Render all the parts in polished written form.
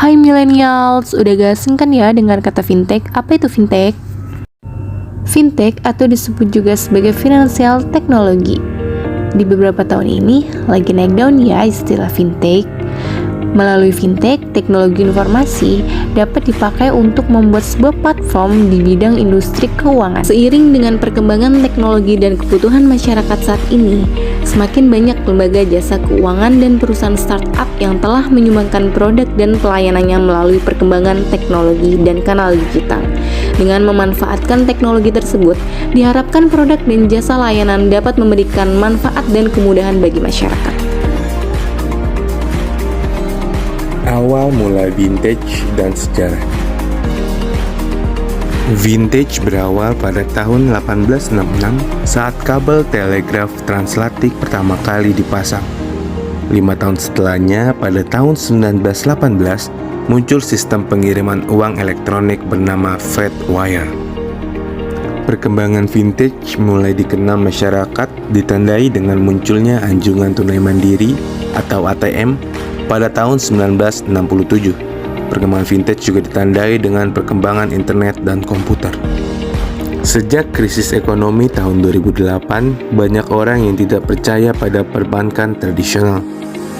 Hai millennials, udah gak asing kan ya dengan kata fintech? Apa itu fintech? Fintech atau disebut juga sebagai financial technology. Di beberapa tahun ini lagi naik daun ya istilah fintech. Melalui fintech, teknologi informasi dapat dipakai untuk membuat sebuah platform di bidang industri keuangan. Seiring dengan perkembangan teknologi dan kebutuhan masyarakat saat ini, semakin banyak lembaga jasa keuangan dan perusahaan startup yang telah menyumbangkan produk dan pelayanannya melalui perkembangan teknologi dan kanal digital. Dengan memanfaatkan teknologi tersebut, diharapkan produk dan jasa layanan dapat memberikan manfaat dan kemudahan bagi masyarakat. Awal mula vintage dan sejarah. Vintage berawal pada tahun 1866 saat kabel telegraf transatlantik pertama kali dipasang. 5 tahun setelahnya, pada tahun 1918, muncul sistem pengiriman uang elektronik bernama Freight Wire. Perkembangan vintage mulai dikenal masyarakat ditandai dengan munculnya anjungan tunai mandiri atau ATM pada tahun 1967. Perkembangan vintage juga ditandai dengan perkembangan internet dan komputer. Sejak krisis ekonomi tahun 2008, banyak orang yang tidak percaya pada perbankan tradisional.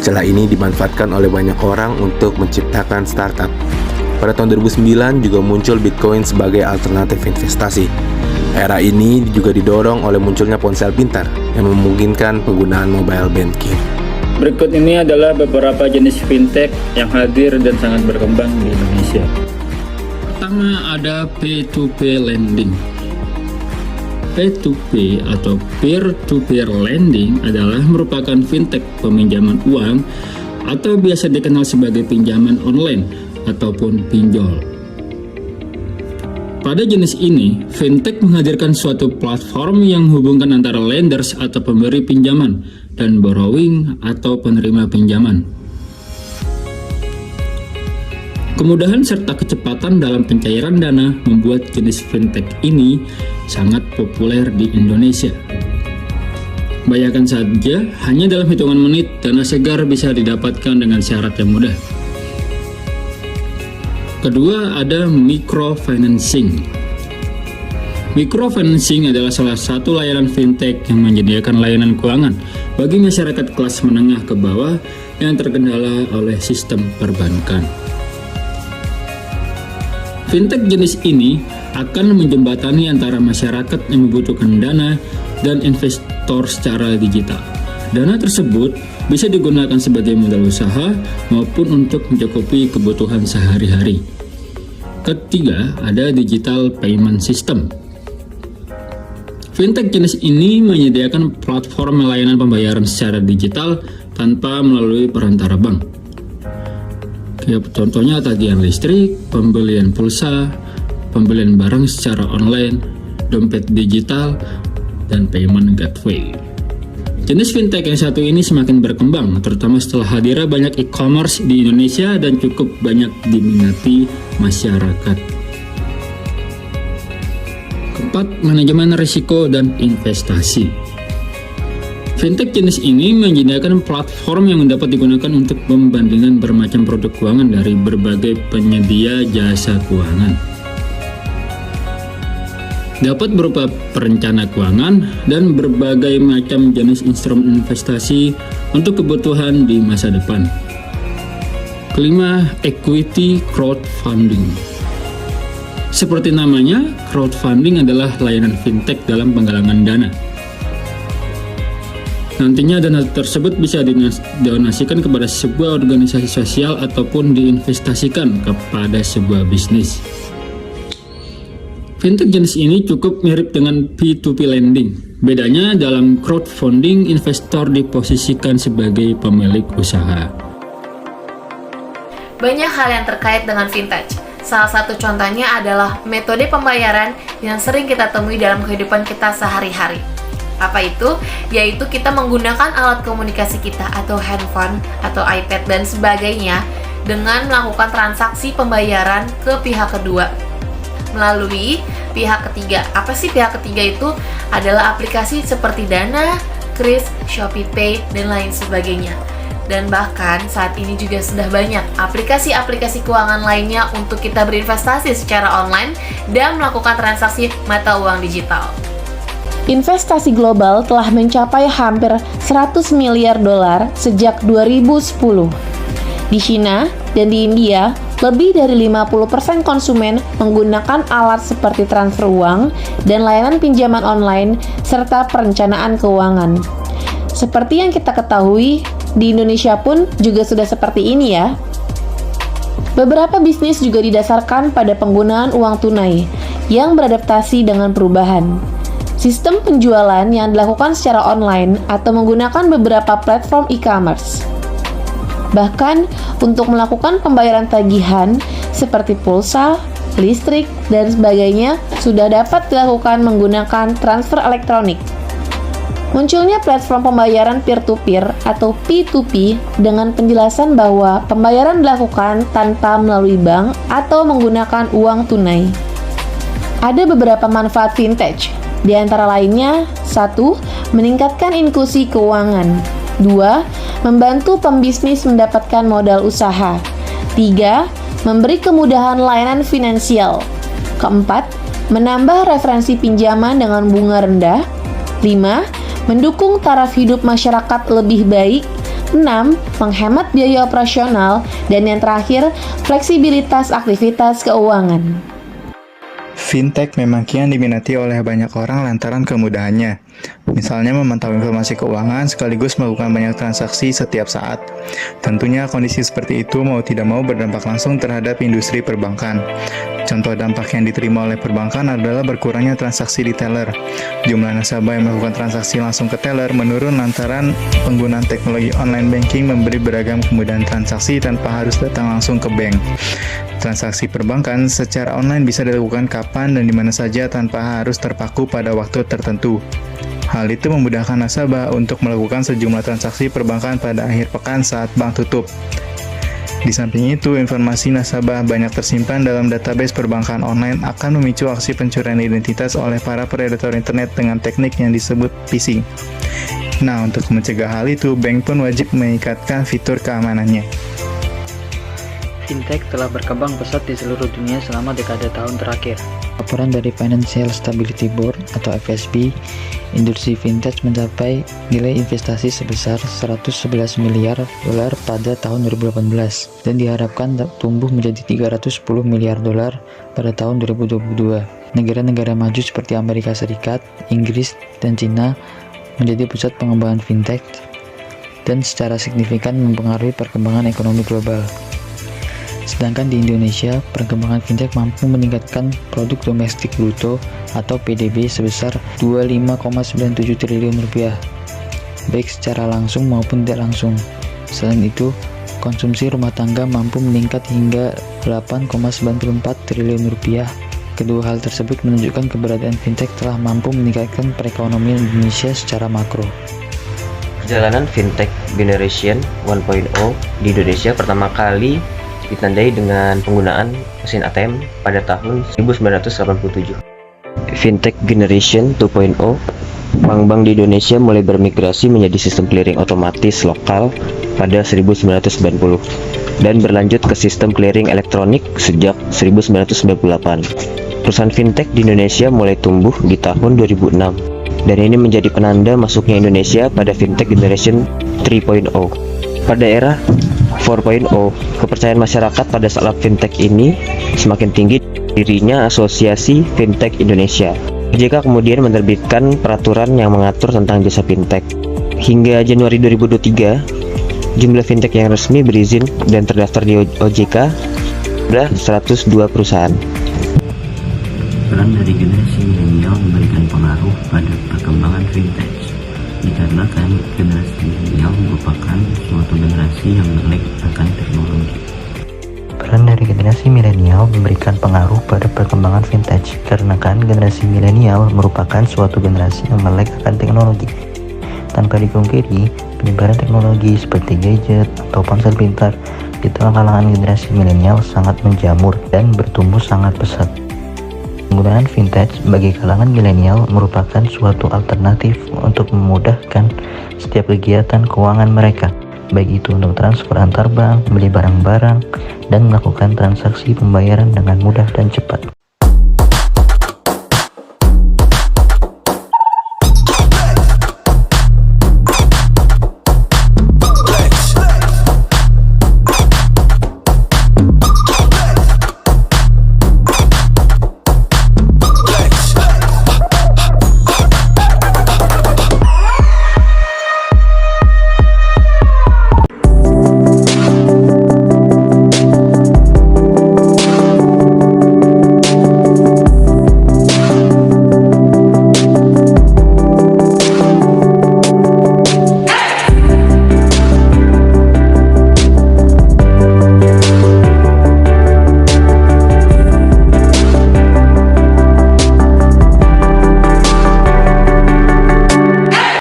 Celah ini dimanfaatkan oleh banyak orang untuk menciptakan startup. Pada tahun 2009 juga muncul Bitcoin sebagai alternatif investasi. Era ini juga didorong oleh munculnya ponsel pintar yang memungkinkan penggunaan mobile banking. Berikut ini adalah beberapa jenis fintech yang hadir dan sangat berkembang di Indonesia. Pertama ada P2P lending. P2P atau peer-to-peer lending adalah merupakan fintech peminjaman uang atau biasa dikenal sebagai pinjaman online ataupun pinjol. Pada jenis ini, fintech menghadirkan suatu platform yang menghubungkan antara lenders atau pemberi pinjaman dan borrowing atau penerima pinjaman. Kemudahan serta kecepatan dalam pencairan dana membuat jenis fintech ini sangat populer di Indonesia. Bayangkan saja, hanya dalam hitungan menit dana segar bisa didapatkan dengan syarat yang mudah. Kedua, ada microfinancing. Microfinancing adalah salah satu layanan fintech yang menyediakan layanan keuangan bagi masyarakat kelas menengah ke bawah yang terkendala oleh sistem perbankan. Fintech jenis ini akan menjembatani antara masyarakat yang membutuhkan dana dan investor secara digital. Dana tersebut bisa digunakan sebagai modal usaha maupun untuk mencukupi kebutuhan sehari-hari. Ketiga, ada digital payment system. Fintech jenis ini menyediakan platform layanan pembayaran secara digital tanpa melalui perantara bank. Contohnya tagihan listrik, pembelian pulsa, pembelian barang secara online, dompet digital, dan payment gateway. Jenis fintech yang satu ini semakin berkembang, terutama setelah hadirnya banyak e-commerce di Indonesia dan cukup banyak diminati masyarakat. Keempat, manajemen risiko dan investasi. Fintech jenis ini menyediakan platform yang dapat digunakan untuk membandingkan bermacam produk keuangan dari berbagai penyedia jasa keuangan. Dapat berupa perencana keuangan dan berbagai macam jenis instrumen investasi untuk kebutuhan di masa depan. Kelima, equity crowdfunding. Seperti namanya, crowdfunding adalah layanan fintech dalam penggalangan dana. Nantinya dana tersebut bisa didonasikan kepada sebuah organisasi sosial ataupun diinvestasikan kepada sebuah bisnis. Fintech jenis ini cukup mirip dengan P2P lending. Bedanya dalam crowdfunding, investor diposisikan sebagai pemilik usaha. Banyak hal yang terkait dengan fintech. Salah satu contohnya adalah metode pembayaran yang sering kita temui dalam kehidupan kita sehari-hari. Apa itu? Yaitu kita menggunakan alat komunikasi kita atau handphone atau iPad dan sebagainya dengan melakukan transaksi pembayaran ke pihak kedua melalui pihak ketiga. Apa sih pihak ketiga itu? Adalah aplikasi seperti Dana, Kris, ShopeePay, dan lain sebagainya. Dan bahkan saat ini juga sudah banyak aplikasi-aplikasi keuangan lainnya untuk kita berinvestasi secara online dan melakukan transaksi mata uang digital. Investasi global telah mencapai hampir 100 miliar dolar sejak 2010. Di China dan di India, lebih dari 50% konsumen menggunakan alat seperti transfer uang dan layanan pinjaman online serta perencanaan keuangan. Seperti yang kita ketahui, di Indonesia pun juga sudah seperti ini ya. Beberapa bisnis juga didasarkan pada penggunaan uang tunai yang beradaptasi dengan perubahan. Sistem penjualan yang dilakukan secara online atau menggunakan beberapa platform e-commerce. Bahkan untuk melakukan pembayaran tagihan seperti pulsa, listrik, dan sebagainya sudah dapat dilakukan menggunakan transfer elektronik. Munculnya platform pembayaran peer-to-peer atau P2P dengan penjelasan bahwa pembayaran dilakukan tanpa melalui bank atau menggunakan uang tunai. Ada beberapa manfaat fintech, di antara lainnya 1. Meningkatkan inklusi keuangan. 2. Membantu pembisnis mendapatkan modal usaha. 3. Memberi kemudahan layanan finansial. 4. Menambah referensi pinjaman dengan bunga rendah. 5. Mendukung taraf hidup masyarakat lebih baik. 6. Menghemat biaya operasional. Dan yang terakhir, fleksibilitas aktivitas keuangan. Fintech memang kian diminati oleh banyak orang lantaran kemudahannya. Misalnya memantau informasi keuangan sekaligus melakukan banyak transaksi setiap saat. Tentunya kondisi seperti itu mau tidak mau berdampak langsung terhadap industri perbankan. Contoh dampak yang diterima oleh perbankan adalah berkurangnya transaksi di teller. Jumlah nasabah yang melakukan transaksi langsung ke teller menurun lantaran penggunaan teknologi online banking memberi beragam kemudahan transaksi tanpa harus datang langsung ke bank. Transaksi perbankan secara online bisa dilakukan kapan dan di mana saja tanpa harus terpaku pada waktu tertentu. Hal itu memudahkan nasabah untuk melakukan sejumlah transaksi perbankan pada akhir pekan saat bank tutup. Di samping itu, informasi nasabah banyak tersimpan dalam database perbankan online akan memicu aksi pencurian identitas oleh para predator internet dengan teknik yang disebut phishing. Nah, untuk mencegah hal itu, bank pun wajib mengikatkan fitur keamanannya. Fintech telah berkembang pesat di seluruh dunia selama dekade tahun terakhir. Laporan dari Financial Stability Board atau FSB, industri fintech mencapai nilai investasi sebesar 111 miliar dolar pada tahun 2018 dan diharapkan tumbuh menjadi 310 miliar dolar pada tahun 2022. Negara-negara maju seperti Amerika Serikat, Inggris, dan Cina menjadi pusat pengembangan fintech dan secara signifikan mempengaruhi perkembangan ekonomi global. Sedangkan di Indonesia, perkembangan fintech mampu meningkatkan produk domestik bruto atau PDB sebesar 25,97 triliun rupiah, baik secara langsung maupun tidak langsung. Selain itu, konsumsi rumah tangga mampu meningkat hingga 8,94 triliun rupiah. Kedua hal tersebut menunjukkan keberadaan fintech telah mampu meningkatkan perekonomian Indonesia secara makro. Perjalanan fintech generation 1.0 di Indonesia pertama kali ditandai dengan penggunaan mesin ATM pada tahun 1987. Fintech Generation 2.0, bank-bank di Indonesia mulai bermigrasi menjadi sistem clearing otomatis lokal pada 1990 dan berlanjut ke sistem clearing elektronik sejak 1998. Perusahaan fintech di Indonesia mulai tumbuh di tahun 2006 dan ini menjadi penanda masuknya Indonesia pada Fintech Generation 3.0. Pada era 4.0, kepercayaan masyarakat pada startup fintech ini semakin tinggi. Dirinya Asosiasi Fintech Indonesia. OJK kemudian menerbitkan peraturan yang mengatur tentang jasa fintech. Hingga Januari 2023, jumlah fintech yang resmi berizin dan terdaftar di OJK adalah 102 perusahaan. Peran dari generasi milenial memberikan pengaruh pada perkembangan fintech. Dikarenakan generasi milenial merupakan suatu generasi yang melek akan teknologi. Peran dari generasi milenial memberikan pengaruh pada perkembangan fintech, karena generasi milenial merupakan suatu generasi yang melek akan teknologi. Tanpa dipungkiri, penyebaran teknologi seperti gadget atau ponsel pintar di tengah kalangan generasi milenial sangat menjamur dan bertumbuh sangat pesat. Penggunaan fintech bagi kalangan milenial merupakan suatu alternatif untuk memudahkan setiap kegiatan keuangan mereka. baik itu untuk transfer antar bank, beli barang-barang, dan melakukan transaksi pembayaran dengan mudah dan cepat.